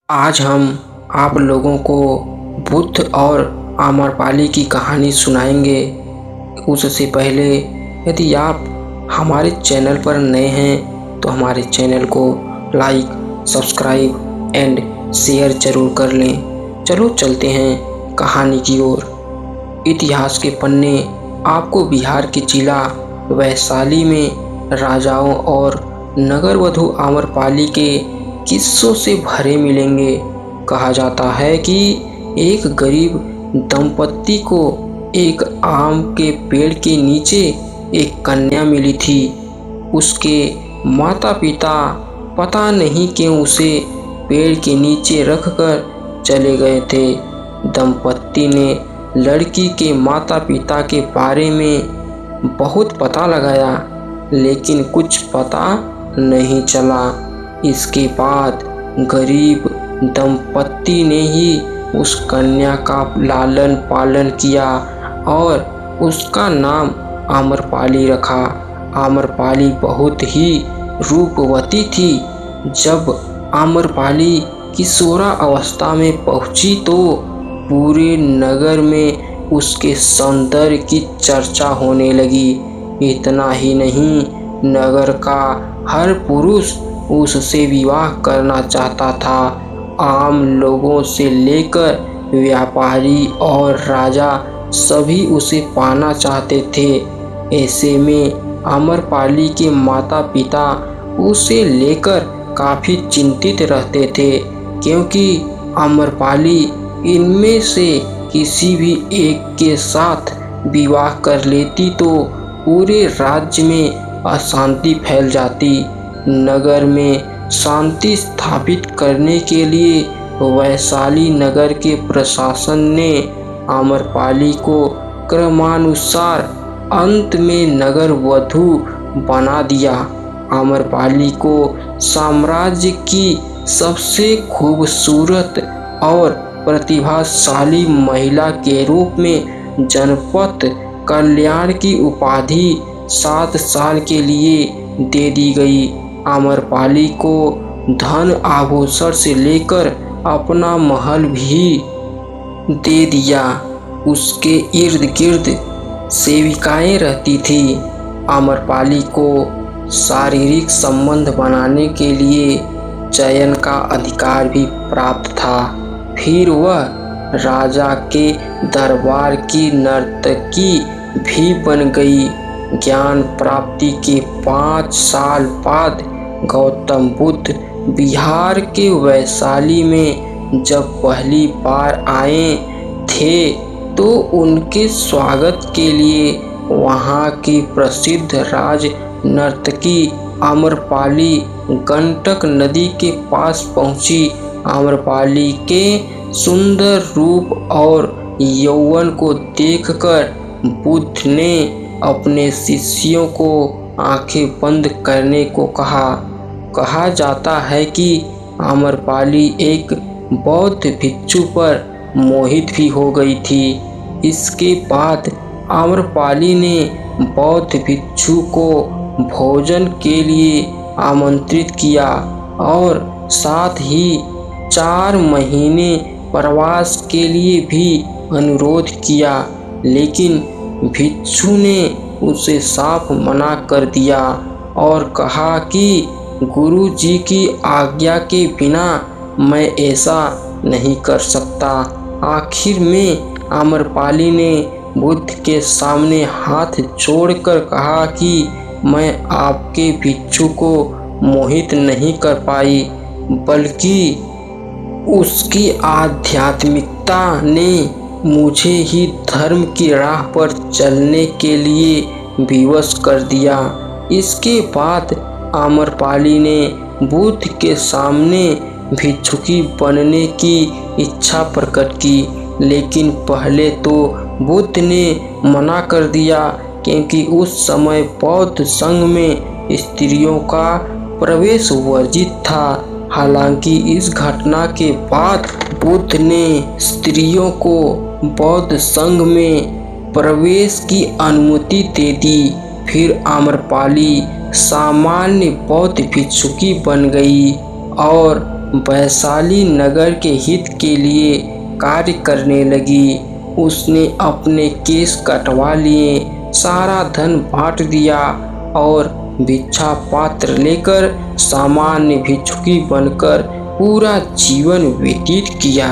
आज हम आप लोगों को बुद्ध और आम्रपाली की कहानी सुनाएंगे। उससे पहले यदि आप हमारे चैनल पर नए हैं तो हमारे चैनल को लाइक, सब्सक्राइब एंड शेयर जरूर कर लें। चलो चलते हैं कहानी की ओर। इतिहास के पन्ने आपको बिहार के जिला वैशाली में राजाओं और नगरवधु आम्रपाली के किस्सों से भरे मिलेंगे। कहा जाता है कि एक गरीब दंपत्ति को एक आम के पेड़ के नीचे एक कन्या मिली थी। उसके माता पिता पता नहीं क्यों उसे पेड़ के नीचे रखकर चले गए थे। दंपत्ति ने लड़की के माता पिता के बारे में बहुत पता लगाया, लेकिन कुछ पता नहीं चला। इसके बाद गरीब दंपत्ति ने ही उस कन्या का लालन पालन किया और उसका नाम आम्रपाली रखा। आम्रपाली बहुत ही रूपवती थी। जब आम्रपाली किशोरा अवस्था में पहुंची तो पूरे नगर में उसके सौंदर्य की चर्चा होने लगी। इतना ही नहीं, नगर का हर पुरुष उससे विवाह करना चाहता था। आम लोगों से लेकर व्यापारी और राजा सभी उसे पाना चाहते थे। ऐसे में आम्रपाली के माता पिता उसे लेकर काफी चिंतित रहते थे, क्योंकि आम्रपाली इनमें से किसी भी एक के साथ विवाह कर लेती तो पूरे राज्य में अशांति फैल जाती। नगर में शांति स्थापित करने के लिए वैशाली नगर के प्रशासन ने आम्रपाली को क्रमानुसार अंत में नगर वधू बना दिया। आम्रपाली को साम्राज्य की सबसे खूबसूरत और प्रतिभाशाली महिला के रूप में जनपद कल्याण की उपाधि 7 साल के लिए दे दी गई। आम्रपाली को धन आभूषण से लेकर अपना महल भी दे दिया। उसके इर्द गिर्द सेविकाएं रहती थी। आम्रपाली को शारीरिक संबंध बनाने के लिए चयन का अधिकार भी प्राप्त था। फिर वह राजा के दरबार की नर्तकी भी बन गई। ज्ञान प्राप्ति के 5 साल बाद गौतम बुद्ध बिहार के वैशाली में जब पहली बार आए थे तो उनके स्वागत के लिए वहां की प्रसिद्ध राज नर्तकी आम्रपाली गंडक नदी के पास पहुंची। आम्रपाली के सुंदर रूप और यौवन को देखकर बुद्ध ने अपने शिष्यों को आंखें बंद करने को कहा जाता है कि आम्रपाली एक बौद्ध भिक्षु पर मोहित भी हो गई थी। इसके बाद आम्रपाली ने बौद्ध भिक्षु को भोजन के लिए आमंत्रित किया और साथ ही 4 महीने प्रवास के लिए भी अनुरोध किया, लेकिन भिक्षु ने उसे साफ मना कर दिया और कहा कि गुरु जी की आज्ञा के बिना मैं ऐसा नहीं कर सकता। आखिर में आम्रपाली ने बुद्ध के सामने हाथ जोड़कर कहा कि मैं आपके भिक्षु को मोहित नहीं कर पाई, बल्कि उसकी आध्यात्मिकता ने मुझे ही धर्म की राह पर चलने के लिए विवश कर दिया। इसके बाद आम्रपाली ने बुद्ध के सामने भिक्षुकी बनने की इच्छा प्रकट की, लेकिन पहले तो बुद्ध ने मना कर दिया, क्योंकि उस समय बौद्ध संघ में स्त्रियों का प्रवेश वर्जित था। हालांकि इस घटना के बाद बुद्ध ने स्त्रियों को बौद्ध संघ में प्रवेश की अनुमति दे दी। फिर आम्रपाली सामान्य बौद्ध भिक्षुकी बन गई और वैशाली नगर के हित के लिए कार्य करने लगी। उसने अपने केस कटवा लिए, सारा धन बांट दिया और भिक्षा पात्र लेकर सामान्य भिक्षुकी बनकर पूरा जीवन व्यतीत किया।